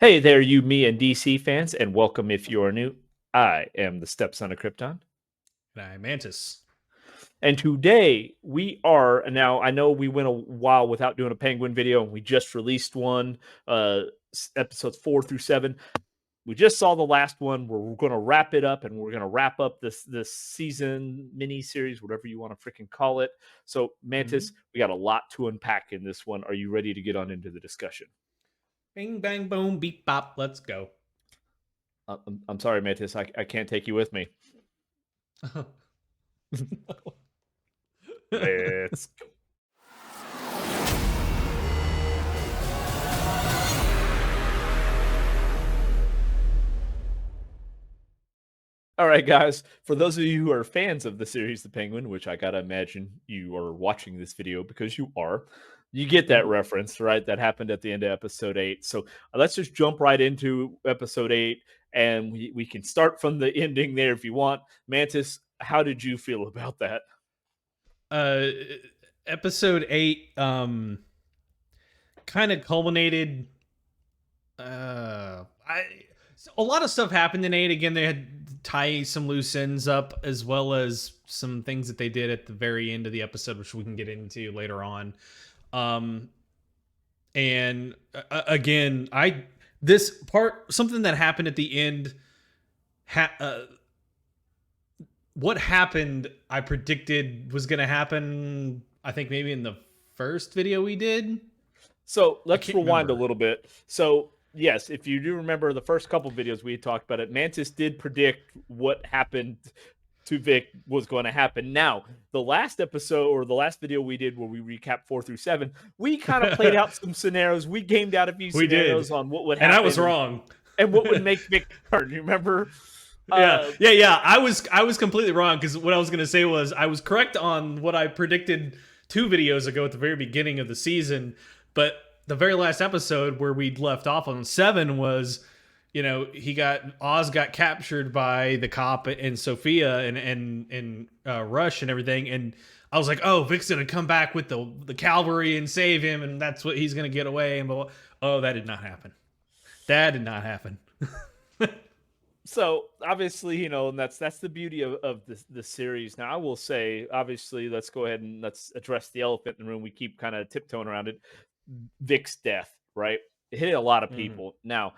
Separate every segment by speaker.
Speaker 1: Hey there, you, me, and DC fans, and welcome if you are new. I am the stepson of Krypton.
Speaker 2: And I'm Mantis.
Speaker 1: And today we are now. I know we went a while without doing a Penguin video, and we just released one, episodes 4 through 7. We just saw the last one. We're going to wrap it up, and we're going to wrap up this season mini series, whatever you want to freaking call it. So, Mantis, we got a lot to unpack in this one. Are you ready to get on into the discussion?
Speaker 2: Bing, bang, boom, beep, bop. Let's go.
Speaker 1: I'm sorry, Mantis. I can't take you with me. Let's go. All right, guys. For those of you who are fans of the series The Penguin, which I gotta imagine you are watching this video because you are, you get that reference, right? That happened at the end of episode 8. So let's just jump right into episode 8, and we can start from the ending there if you want. Mantis, how did you feel about that?
Speaker 2: uh, Episode 8 kind of culminated. A lot of stuff happened in 8. Again, they had to tie some loose ends up, as well as some things that they did at the very end of the episode, which we can get into later on. And again, this part, something that happened at the end, what happened, I predicted was going to happen, I think maybe in the first video we did.
Speaker 1: So let's rewind a little bit. So, yes, if you do remember the first couple videos we talked about it, Mantis did predict what happened to Vic was going to happen. Now, the last episode or the last video we did where we recap 4 through 7, we kind of played out some scenarios. We gamed out a few scenarios on what would happen.
Speaker 2: And I was wrong.
Speaker 1: And what would make Vic turn. You remember?
Speaker 2: Yeah. I was completely wrong, because what I was going to say was I was correct on what I predicted 2 videos ago at the very beginning of the season, but the very last episode where we'd left off on 7 was, Oz got captured by the cop and Sophia and Rush and everything, and I was like, oh, Vic's gonna come back with the cavalry and save him, and that's what he's gonna get away. And oh, that did not happen. That did not happen.
Speaker 1: So obviously, and that's the beauty of the series. Now, I will say, obviously, let's go ahead and let's address the elephant in the room. We keep kind of tiptoeing around it. Vic's death, right? It hit a lot of people. Now,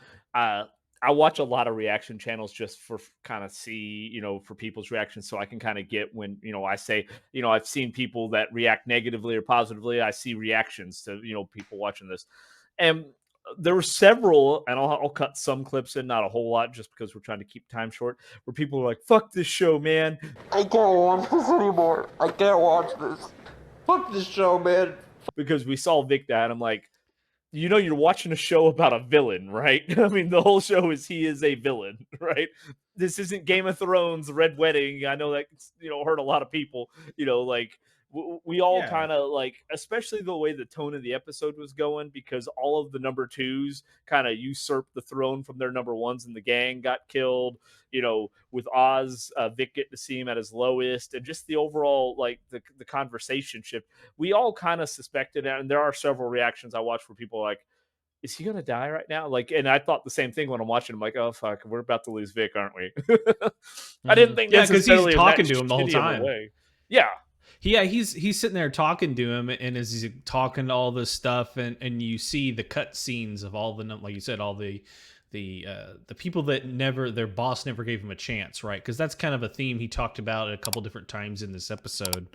Speaker 1: I watch a lot of reaction channels just for kind of see, for people's reactions, so I can kind of get when, I say, I've seen people that react negatively or positively. I see reactions to, people watching this, and there were several, and I'll cut some clips in, not a whole lot, just because we're trying to keep time short, where people are like, fuck this show, man.
Speaker 3: I can't watch this anymore. I can't watch this. Fuck this show, man.
Speaker 1: Because we saw Vic die, and I'm like, you're watching a show about a villain, right? I mean, the whole show is he is a villain, right? This isn't Game of Thrones, Red Wedding. I know that, hurt a lot of people, like, we all kind of like, especially the way the tone of the episode was going, because all of the number 2s kind of usurped the throne from their number 1s, and the gang got killed, with Oz, Vic getting to see him at his lowest, and just the overall, like, the conversation shift. We all kind of suspected, and there are several reactions I watched where people are like, is he gonna die right now? Like, and I thought the same thing when I'm watching. I'm like, oh fuck, we're about to lose Vic, aren't we? I didn't think
Speaker 2: because he's talking to him the whole time.
Speaker 1: Yeah,
Speaker 2: he's sitting there talking to him, and as he's talking to all this stuff, and you see the cut scenes of all the, like you said, all the people that their boss never gave him a chance, right? Because that's kind of a theme he talked about a couple different times in this episode.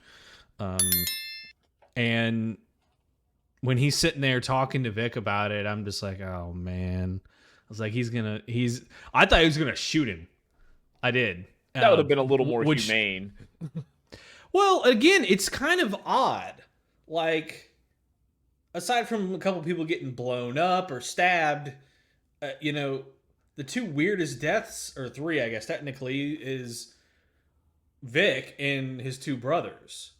Speaker 2: And when he's sitting there talking to Vic about it, I'm just like, oh man. I was like, I thought he was gonna shoot him. I did.
Speaker 1: That would have been a little more humane.
Speaker 2: Well, again, it's kind of odd. Like, aside from a couple people getting blown up or stabbed, the 2 weirdest deaths, or 3, I guess, technically, is Vic and his 2 brothers.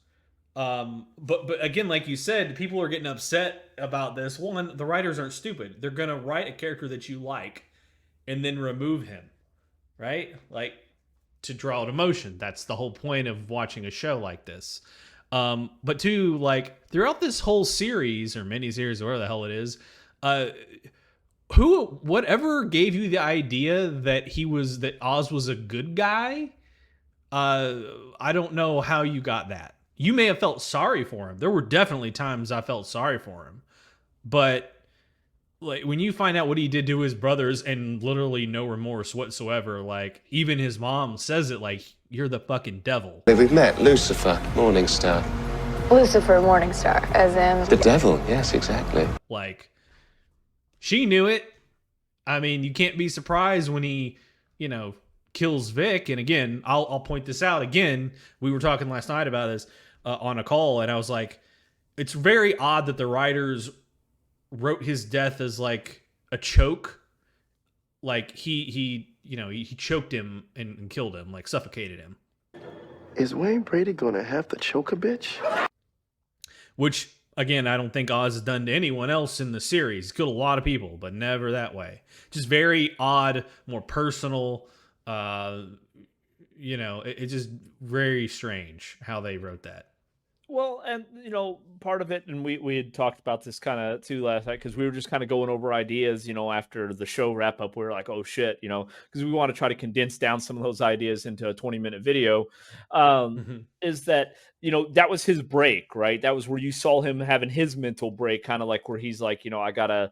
Speaker 2: But again, like you said, people are getting upset about this. One, the writers aren't stupid. They're going to write a character that you like and then remove him, right? Like, to draw out emotion. That's the whole point of watching a show like this. But 2, like, throughout this whole series or mini series or whatever the hell it is, whatever gave you the idea that Oz was a good guy, I don't know how you got that. You may have felt sorry for him. There were definitely times I felt sorry for him. But like when you find out what he did to his brothers and literally no remorse whatsoever, like even his mom says it like, you're the fucking devil.
Speaker 4: We've met Lucifer, Morningstar.
Speaker 5: Lucifer Morningstar, as in
Speaker 4: The devil, yes, exactly.
Speaker 2: Like, she knew it. I mean, you can't be surprised when he, kills Vic. And again, I'll point this out again. We were talking last night about this on a call, and I was like, it's very odd that the writers wrote his death as like a choke. Like he choked him and killed him, like suffocated him.
Speaker 6: Is Wayne Brady gonna have to choke a bitch?
Speaker 2: Which, again, I don't think Oz has done to anyone else in the series. He's killed a lot of people, but never that way. Just very odd, more personal. It's just very strange how they wrote that.
Speaker 1: Well, and part of it, and we had talked about this kind of too last night because we were just kind of going over ideas. After the show wrap up, we were like, oh shit, because we want to try to condense down some of those ideas into a 20-minute video. Is that that was his break, right? That was where you saw him having his mental break, kind of like where he's like, I gotta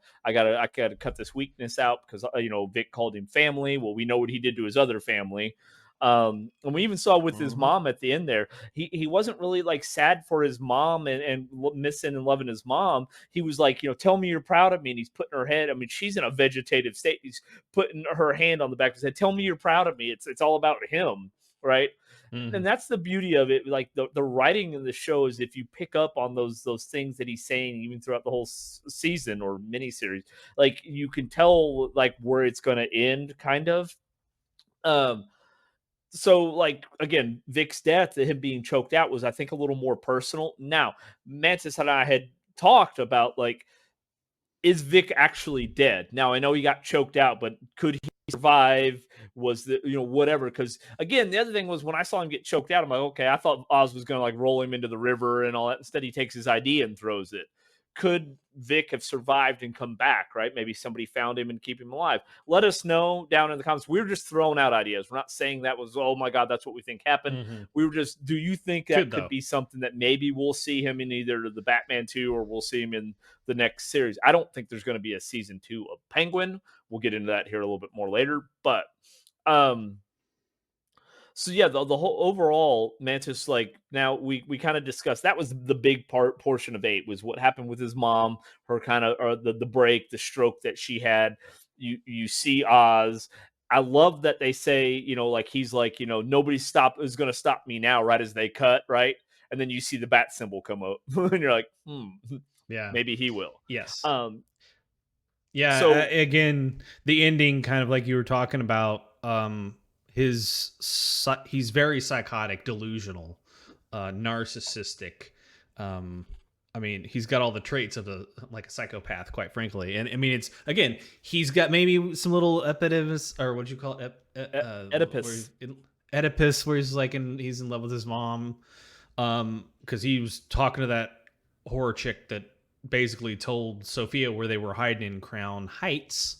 Speaker 1: cut this weakness out because Vic called him family. Well, we know what he did to his other family. And we even saw with his mom at the end there, he wasn't really like sad for his mom and missing and loving his mom. He was like, tell me you're proud of me. And he's putting her head. I mean, she's in a vegetative state. He's putting her hand on the back of his head. Tell me you're proud of me. It's all about him. Right. Mm-hmm. And that's the beauty of it. Like the writing in the show is if you pick up on those things that he's saying, even throughout the whole season or miniseries, like you can tell like where it's going to end kind of. So, like, again, Vic's death, him being choked out, was, I think, a little more personal. Now, Mantis and I had talked about, like, is Vic actually dead? Now, I know he got choked out, but could he survive? Was the, whatever. Because, again, the other thing was when I saw him get choked out, I'm like, okay, I thought Oz was going to, like, roll him into the river and all that. Instead, he takes his ID and throws it. Could Vic have survived and come back, right? Maybe somebody found him and keep him alive. Let us know down in the comments. We're just throwing out ideas. We're not saying that was, oh my God, that's what we think happened. Mm-hmm. We were just, do you think that could be something that maybe we'll see him in either the Batman 2 or we'll see him in the next series? I don't think there's going to be a season 2 of Penguin. We'll get into that here a little bit more later. But, so yeah, the whole overall Mantis, like now we kind of discussed that was the big portion of 8 was what happened with his mom, her kind of or the break, the stroke that she had. You see Oz. I love that they say, like he's like, nobody is going to stop me now, right as they cut, right? And then you see the bat symbol come up and you're like, yeah, maybe he will.
Speaker 2: Yes. Yeah. So again, the ending kind of like you were talking about, he's very psychotic, delusional, narcissistic. I mean, he's got all the traits of a psychopath, quite frankly. And I mean, it's again, he's got maybe some little Oedipus, or what'd you call it?
Speaker 1: Oedipus.
Speaker 2: Oedipus, where he's like, he's in love with his mom, because he was talking to that horror chick that basically told Sophia where they were hiding in Crown Heights.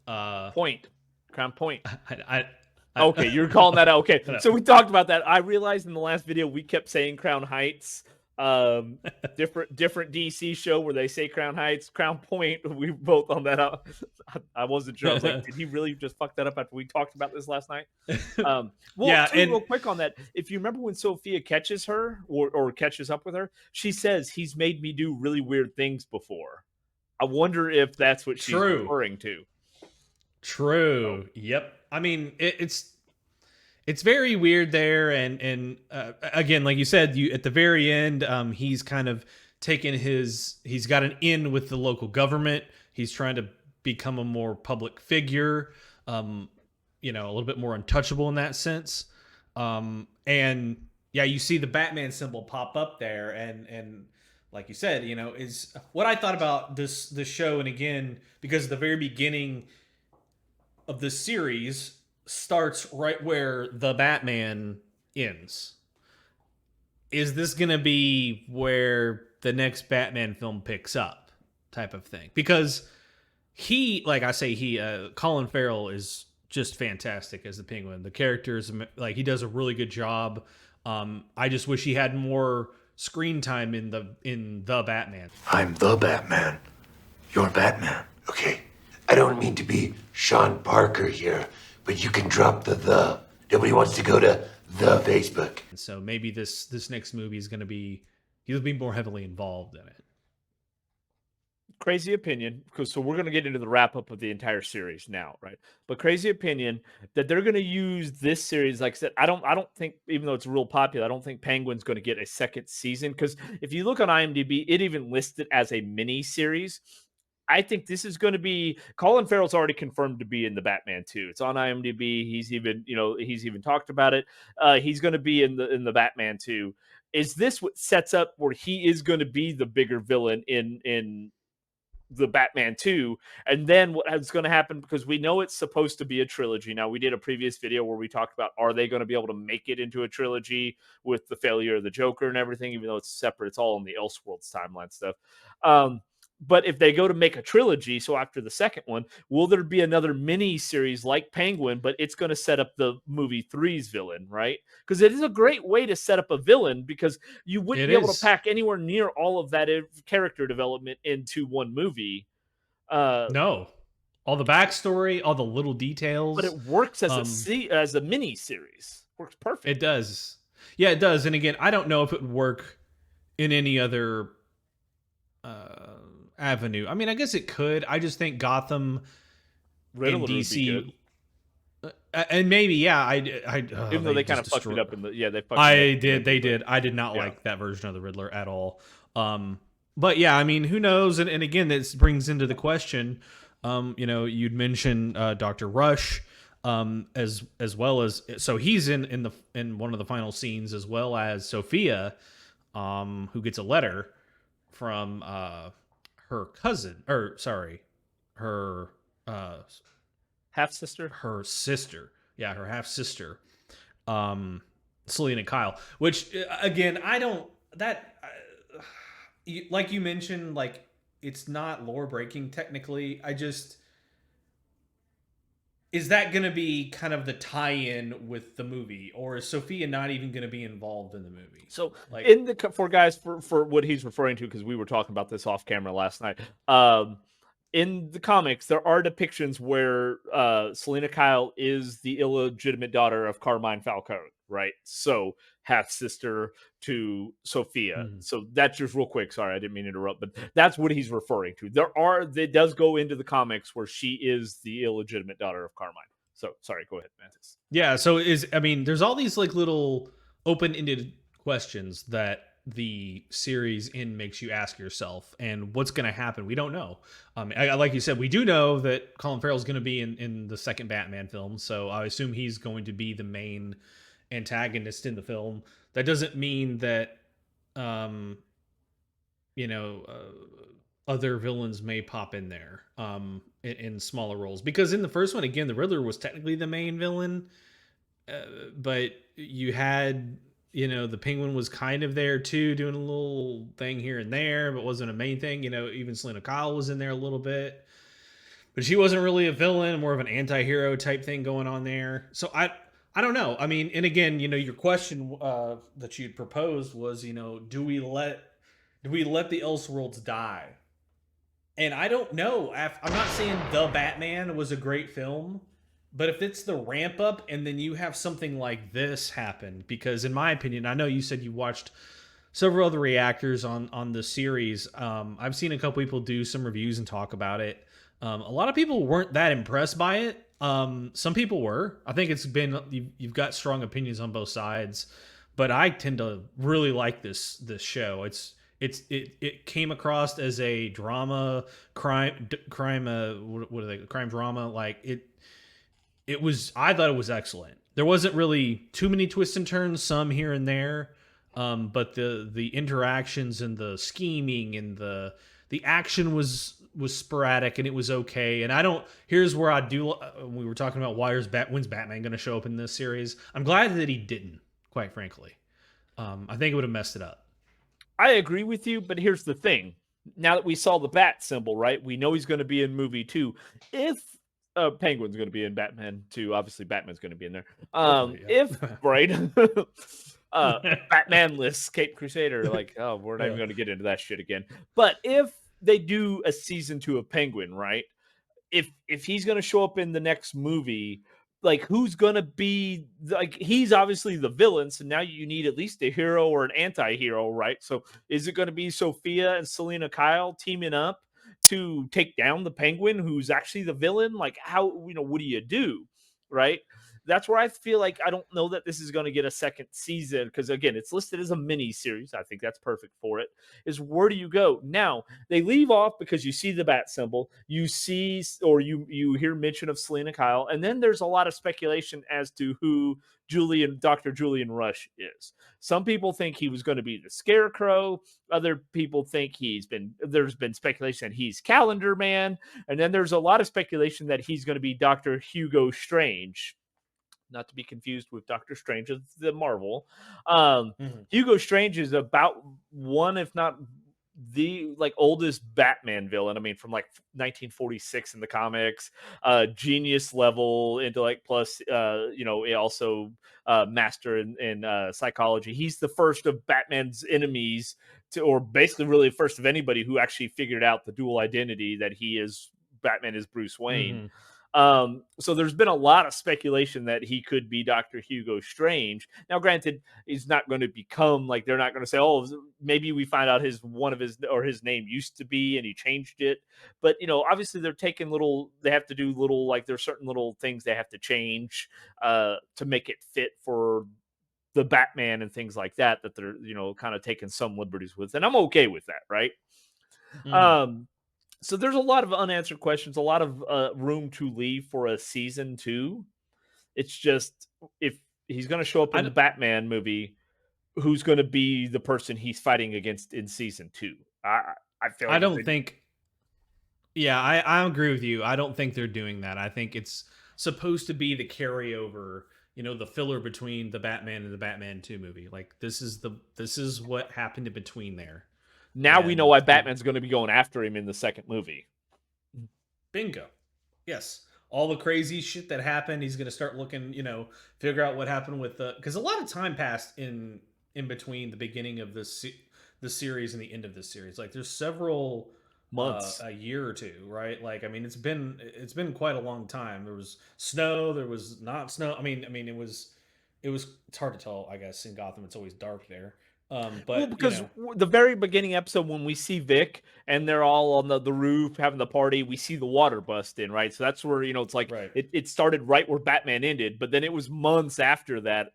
Speaker 1: Crown Point. Okay, you're calling that out. Okay, so we talked about that. I realized in the last video we kept saying Crown Heights. Different DC show where they say Crown Heights, Crown Point. We both on that out. I wasn't sure. I was like, did he really just fuck that up after we talked about this last night? Real quick on that. If you remember when Sophia catches her or catches up with her, she says he's made me do really weird things before. I wonder if that's what she's referring to.
Speaker 2: True. Yep. I mean, it's very weird there, and again, like you said, at the very end, he's kind of taken he's got an in with the local government. He's trying to become a more public figure, a little bit more untouchable in that sense. And yeah, you see the Batman symbol pop up there, and like you said, is what I thought about this show, and again, because the very beginning of the series starts right where the Batman ends. Is this going to be where the next Batman film picks up, type of thing? Because like I say, Colin Farrell is just fantastic as the Penguin. The character is like, he does a really good job. I just wish he had more screen time in the Batman.
Speaker 7: I'm the Batman. You're Batman. Okay. I don't mean to be Sean Parker here, but you can drop the. Nobody wants to go to the Facebook.
Speaker 2: And so maybe this next movie is going to be, he'll be more heavily involved in it.
Speaker 1: Crazy opinion, because so we're going to get into the wrap up of the entire series now, right? But crazy opinion that they're going to use this series. Like I said, I don't think, even though it's real popular, I don't think Penguin's going to get a second season, because if you look on IMDb, it even listed as a mini series. I think this is going to be, Colin Farrell's already confirmed to be in the Batman 2. It's on IMDb. He's even talked about it. He's going to be in the Batman 2. Is this what sets up where he is going to be the bigger villain in the Batman 2? And then what is going to happen, because we know it's supposed to be a trilogy. Now, we did a previous video where we talked about, are they going to be able to make it into a trilogy with the failure of the Joker and everything, even though it's separate, it's all in the Elseworlds timeline stuff. But if they go to make a trilogy, so after the second one, will there be another mini series like Penguin, but it's going to set up the movie 3's villain, right? Because it is a great way to set up a villain, because you wouldn't be able to pack anywhere near all of that character development into one movie.
Speaker 2: No, all the backstory, all the little details.
Speaker 1: But it works as a mini series. Works perfect.
Speaker 2: It does. Yeah, it does. And again, I don't know if it would work in any other avenue. I mean, I guess it could. I just think Gotham
Speaker 1: Riddler
Speaker 2: and DC, and maybe
Speaker 1: even though they kind of fucked it up in the they fucked
Speaker 2: they did. I did not like that version of the Riddler at all. But yeah, I mean, who knows? And again, this brings into the question. You'd mentioned Dr. Rush, as well as, so he's in one of the final scenes, as well as Sophia, who gets a letter from her cousin, her
Speaker 1: half sister.
Speaker 2: Her sister, yeah, her half sister, Selena Kyle. Which again, I don't like you mentioned, like it's not lore breaking technically. Is that going to be kind of the tie-in with the movie, or is Sophia not even going to be involved in the movie?
Speaker 1: So, like, in the for what he's referring to, because we were talking about this off camera last night. In the comics, there are depictions where Selena Kyle is the illegitimate daughter of Carmine Falcone, right? So half sister to Sophia.
Speaker 2: Mm-hmm.
Speaker 1: So that's just real quick. Sorry, I didn't mean to interrupt, but that's what he's referring to. It does go into the comics where she is the illegitimate daughter of Carmine. So sorry, go ahead, Mantis.
Speaker 2: Yeah. So there's all these like little open-ended questions that the series makes you ask yourself, and what's going to happen, we don't know. Like you said, we do know that Colin Farrell is going to be in the second Batman film, so I assume he's going to be the main antagonist in the film. That doesn't mean that other villains may pop in there in smaller roles, because in the first one, again, the Riddler was technically the main villain, but you had the Penguin was kind of there too, doing a little thing here and there, but wasn't a main thing. Even Selena Kyle was in there a little bit, but she wasn't really a villain, more of an anti-hero type thing going on there. So I don't know. I mean, and again, your question that you'd proposed was, do we let the Elseworlds die? And I don't know. I'm not saying The Batman was a great film, but if it's the ramp up and then you have something like this happen, because in my opinion, I know you said you watched several other reactors on the series. I've seen a couple people do some reviews and talk about it. A lot of people weren't that impressed by it. Some people were. I think it's been, you've got strong opinions on both sides, but I tend to really like this show. It came across as a drama, crime drama. Like I thought it was excellent. There wasn't really too many twists and turns, some here and there. But the interactions and the scheming and the action was sporadic, and it was okay. And here's where I do, we were talking about when's Batman going to show up in this series. I'm glad that he didn't, quite frankly. I think it would have messed it up.
Speaker 1: I agree with you, but here's the thing. Now that we saw the bat symbol, right? We know he's going to be in movie 2. If Penguin's going to be in Batman 2, obviously Batman's going to be in there.
Speaker 2: Hopefully, yeah.
Speaker 1: If right, Batman lists Cape Crusader, like, oh, we're not even going to get into that shit again. But if they do a season 2 of Penguin, right? If he's going to show up in the next movie, like who's going to be like, he's obviously the villain, so now you need at least a hero or an anti-hero, right? So is it going to be Sophia and Selena Kyle teaming up to take down the Penguin, who's actually the villain? Like, how, what do you do, right? That's where I feel like I don't know that this is going to get a second season, because again, it's listed as a mini series. I think that's perfect for it. Is where do you go now? They leave off because you see the bat symbol, you see, or you hear mention of Selena Kyle, and then there's a lot of speculation as to who Dr. Julian Rush is. Some people think he was going to be the Scarecrow. Other people think there's been speculation that he's Calendar Man, and then there's a lot of speculation that he's going to be Dr. Hugo Strange. Not to be confused with Doctor Strange of the Marvel. Hugo Strange is about one, if not the oldest Batman villain. I mean, from 1946 in the comics, genius level intellect plus, also master in psychology. He's the first of Batman's enemies or basically really the first of anybody who actually figured out the dual identity that Batman is Bruce Wayne. So there's been a lot of speculation that he could be Dr. Hugo Strange. Now, granted, he's not going to become they're not going to say, oh, maybe we find out his name used to be and he changed it. But, obviously they're taking they have to do there's certain little things they have to change to make it fit for the Batman and things like that they're, kind of taking some liberties with. And I'm okay with that. Right. So there's a lot of unanswered questions, a lot of room to leave for a season 2. It's just, if he's going to show up in the Batman movie, who's going to be the person he's fighting against in season 2? I feel like
Speaker 2: I agree with you. I don't think they're doing that. I think it's supposed to be the carryover, the filler between the Batman and the Batman 2 movie. Like this is what happened in between there.
Speaker 1: Now we know why Batman's going to be going after him in the second movie.
Speaker 2: Bingo. Yes. All the crazy shit that happened, he's going to start looking, figure out what happened with because a lot of time passed in between the beginning of the series and the end of this series. Like there's several
Speaker 1: months,
Speaker 2: a year or two, right? Like, I mean, it's been quite a long time. There was snow, there was not snow. I mean, it's hard to tell, I guess. In Gotham, it's always dark there. But
Speaker 1: because the very beginning episode, when we see Vic and they're all on the roof having the party, we see the water bust in, right? So that's where, it's like it started right where Batman ended, but then it was months after that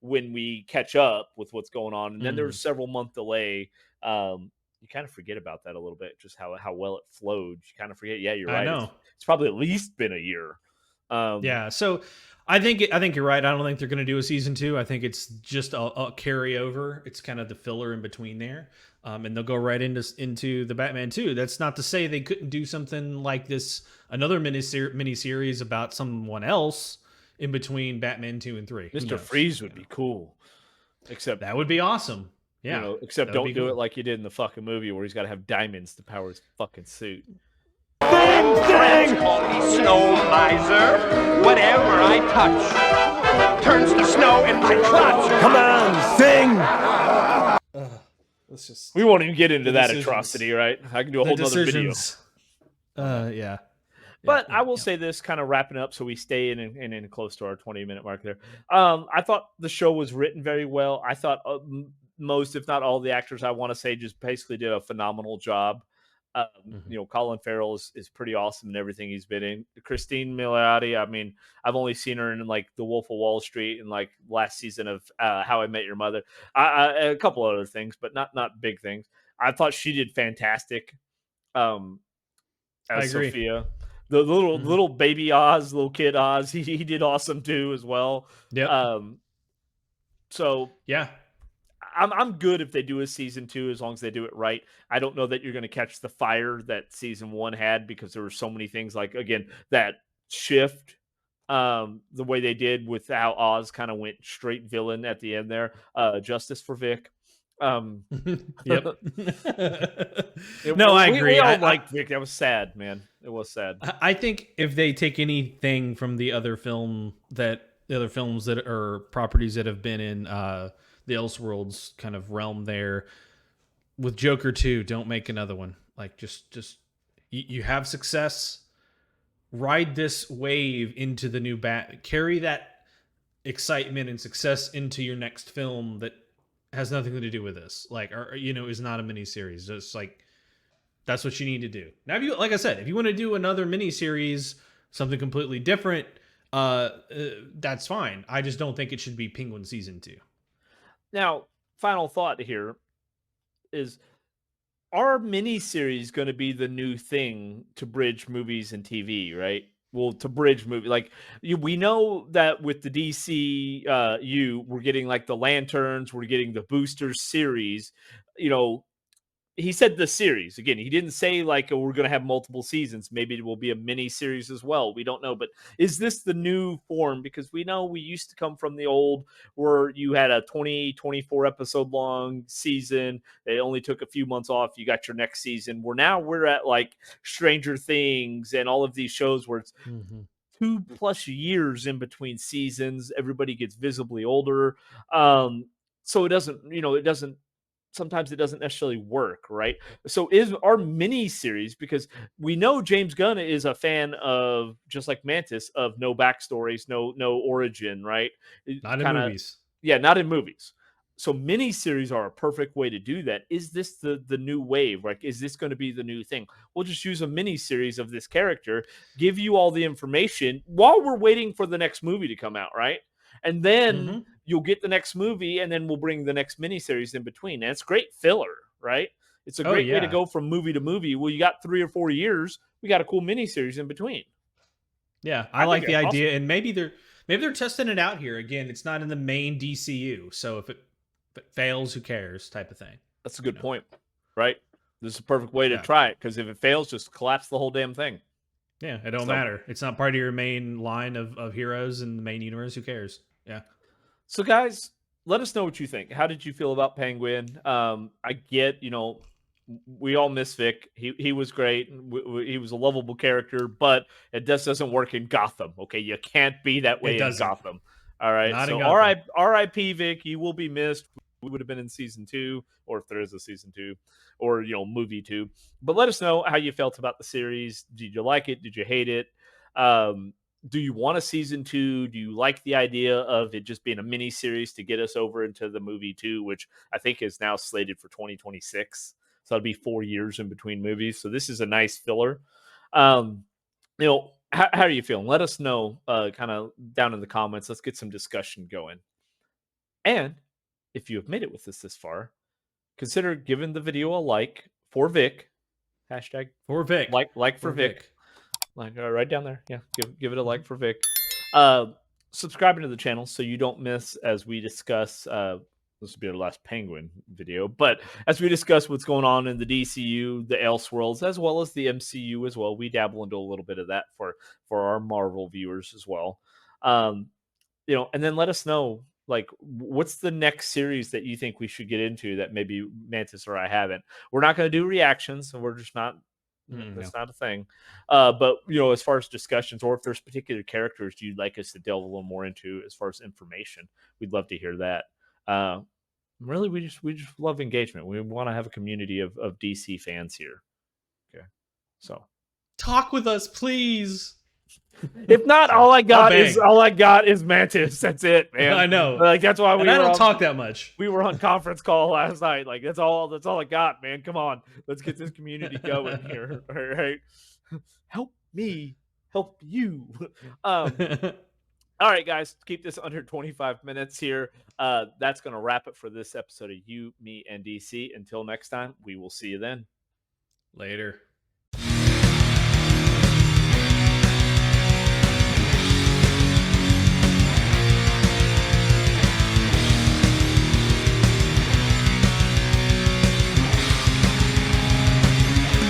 Speaker 1: when we catch up with what's going on. And then there was several month delay. You kind of forget about that a little bit, just how well it flowed. You kind of forget. Yeah, you're right. I know. It's probably at least been a year.
Speaker 2: So I think you're right. I don't think they're going to do a season 2. I think it's just a carryover. It's kind of the filler in between there, and they'll go right into the Batman 2. That's not to say they couldn't do something like this, another mini series about someone else in between Batman 2 and 3.
Speaker 1: Mr. Freeze would be cool, except
Speaker 2: that would be awesome. Yeah,
Speaker 1: except don't do it like you did in the fucking movie where he's got to have diamonds to power his fucking suit.
Speaker 8: Bang! Call me snow miser. Whatever I touch turns to snow in my clutch.
Speaker 6: Come on, sing!
Speaker 2: Let's just.
Speaker 1: We won't even get into that atrocity, right? I can do a whole nother video.
Speaker 2: Yeah.
Speaker 1: But I will say this, kind of wrapping up, so we stay in close to our 20-minute mark there. I thought the show was written very well. I thought most, if not all, the actors, I want to say, just basically did a phenomenal job. Colin Farrell is pretty awesome in everything he's been in. Christine Milioti, I mean, I've only seen her in The Wolf of Wall Street and last season of How I Met Your Mother. A couple other things, but not big things. I thought she did fantastic. As
Speaker 2: I agree.
Speaker 1: Sophia, the little baby Oz, little kid Oz, he did awesome too as well.
Speaker 2: Yeah.
Speaker 1: So
Speaker 2: yeah.
Speaker 1: I'm good if they do a season 2, as long as they do it right. I don't know that you're going to catch the fire that season 1 had, because there were so many things again, that shift, the way they did with how Oz kind of went straight villain at the end there. Justice for Vic.
Speaker 2: Yep.
Speaker 1: Yeah,
Speaker 2: No, I
Speaker 1: we
Speaker 2: agree.
Speaker 1: all liked Vic. That was sad, man. It was sad.
Speaker 2: I think if they take anything from the other films that are properties that have been in the Elseworlds kind of realm there, with Joker 2, don't make another one. Like just you have success, ride this wave into the new carry that excitement and success into your next film that has nothing to do with this. Like, or is not a miniseries. Just like that's what you need to do. Now, if you, like I said, if you want to do another miniseries, something completely different, that's fine. I just don't think it should be Penguin season 2.
Speaker 1: Now, final thought here is: are miniseries going to be the new thing to bridge movies and TV? Right? Well, to bridge movie, like we know that with the DC, we're getting like the Lanterns, we're getting the Boosters series. He said the series again. He didn't say like we're going to have multiple seasons. Maybe it will be a mini series as well. We don't know. But is this the new form? Because we know we used to come from the old where you had a 24 episode long season. They only took a few months off. You got your next season. We're at like Stranger Things and all of these shows where it's 2+ years in between seasons. Everybody gets visibly older. So it doesn't. Sometimes it doesn't necessarily work, right? So is our mini series, because we know James Gunn is a fan of, just like Mantis, of no backstories, no origin, right?
Speaker 2: Not in movies.
Speaker 1: Yeah, not in movies. So mini series are a perfect way to do that. Is this the new wave? Like, is this going to be the new thing? We'll just use a mini series of this character, give you all the information while we're waiting for the next movie to come out, right? And then you'll get the next movie, and then we'll bring the next miniseries in between. And it's great filler, right? It's a great way to go from movie to movie. Well, you got 3 or 4 years. We got a cool miniseries in between.
Speaker 2: Yeah, I like the idea, and maybe they're testing it out here. Again, it's not in the main DCU, so if it fails, who cares? Type of thing.
Speaker 1: That's a good point, right? This is a perfect way to try it, because if it fails, just collapse the whole damn thing.
Speaker 2: Yeah, it don't matter. It's not part of your main line of heroes in the main universe. Who cares? Yeah.
Speaker 1: So, guys, let us know what you think. How did you feel about Penguin? I get, we all miss Vic. He was great. He was a lovable character, but it just doesn't work in Gotham. Okay, you can't be that way in Gotham. All right.
Speaker 2: Not
Speaker 1: so, R.I.P. Vic. You will be missed. We would have been in season 2, or if there is a season 2, or movie 2. But let us know how you felt about the series. Did you like it? Did you hate it? Do you want a season 2? Do you like the idea of it just being a mini series to get us over into the movie 2, which I think is now slated for 2026? So that'll be 4 years in between movies. So this is a nice filler. How are you feeling? Let us know kind of down in the comments. Let's get some discussion going. And if you have made it with us this far, consider giving the video a like for Vic. Hashtag
Speaker 2: for Vic.
Speaker 1: Like for Vic. Like right down there. Yeah. Give it a like for Vic. Subscribing to the channel so you don't miss as we discuss this will be our last Penguin video, but as we discuss what's going on in the DCU, the Elseworlds, as well as the MCU as well. We dabble into a little bit of that for our Marvel viewers as well. And then let us know, like, what's the next series that you think we should get into that maybe Mantis or I haven't. We're not going to do reactions, so we're just not. That's not a thing. But as far as discussions, or if there's particular characters you'd like us to delve a little more into as far as information, we'd love to hear that. Really, we just love engagement. We want to have a community of DC fans here. Okay, so
Speaker 2: talk with us, please.
Speaker 1: If not, all I got is Mantis. That's it, man.
Speaker 2: I know.
Speaker 1: Like that's why I
Speaker 2: don't talk that much.
Speaker 1: We were on conference call last night. Like that's all I got, man. Come on, let's get this community going here. All right, help me, help you. All right, guys, keep this under 25 minutes here. That's going to wrap it for this episode of You, Me, and DC. Until next time, we will see you then.
Speaker 2: Later.